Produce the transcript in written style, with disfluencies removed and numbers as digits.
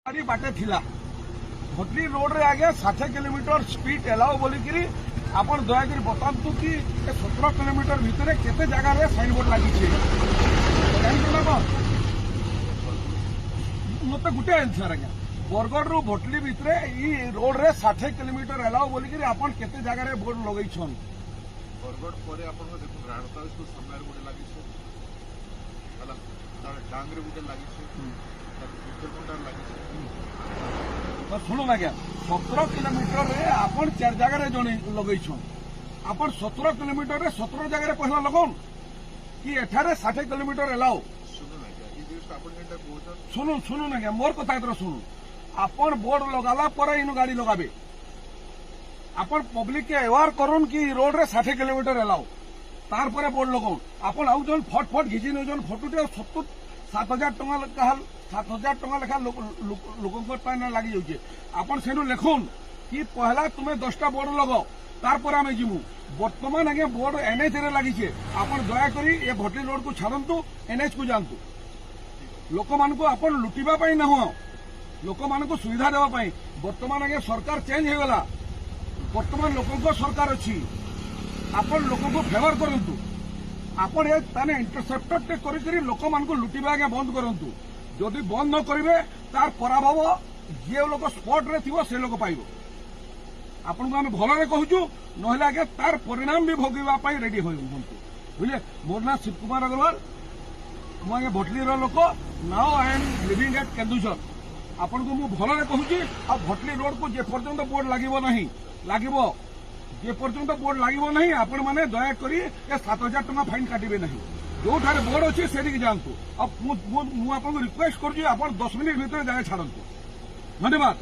गाड़ी बाटे थिला भटली रोड रे आगे 60 किलोमीटर स्पीड एलाउ बोलिकी आपण दयाकरी बतातु कि 17 किलोमीटर भितर केते जगह रे साइन बोर्ड लगी मत गोटे आंसर आज्ञा बरगढ़ रु भटली भितर रोड रे 60 किलोमीटर एलाउ बोलिकी आपण केते जगह रे बोर्ड लगई छन बरगढ़ पर आपण देखो राणता स्कूल सामने गोटे लगी हला तार डांगरे गोटे लगी शुणु आज्ञा 17 किलोमीटर रे आपण 4 जगह रे जने लगई छन आपण 17 किलोमीटर रे 17 जगह रे पहला लगन कि एठारे 60 किलोमीटर एलाउ सुनु सुनु ना मोर कथा इधर सुनु आपण बोर्ड लगाला पर इनु गाड़ी लगाबे आपण पब्लिक के अवेयर करन कि रोड रे 60 किलोमीटर एलाउ तार पर बोर्ड लगाउन आपण आउ जन फट फट घिची न जन फोटोटे 7,000 टका लेखा 7,000 टका लेखा लोक लगी जाऊे आपण सेनु लेखुन कि पहला तुम्हें 10टा बोर्ड लगाओ तार पर आमे जिमु वर्तमान आगे बोर्ड एनएच रे लगी आपण दया करी ये भटली रोड को छाड़ंतु एनएच को जानतु लोक मानकु आपण लुटिबा पई न हो लोक मानकु सुविधा देबा पई वर्तमान आगे सरकार चेंज हो गला वर्तमान लोकको सरकार अछि आपण लोकको फेवर करंतु आपण ए ताने इंटरसेप्टर करी लोक मानकु लुटिबा आगे बंद करंतु जदि बंद न करिवे तार पराभव जे लोक स्पॉट रे थिवो से लोक पाइबो आपण को हम भलरे कहूछु नहले आगे तार परिणाम भी भोगिबा पई रेडी होई हुंतु बुझले मोर ना शिव कुमार अग्रवाल मैं भटली लोक now I am living at Keonjhar आपण को मु भलरे कहूछि आ भटली रोड को जे पर्यंत बोर्ड लागिबो नहीं लागिबो जे पर्यंत बोर्ड लागिबो नहीं आपण माने दया करी ए 7,000 टका फाइन काटिबे नहीं जो बोर्ड अच्छे से जातु अब मुझे रिक्वेस्ट कर 10 मिनट भीतर जाए छाड़ू धन्यवाद।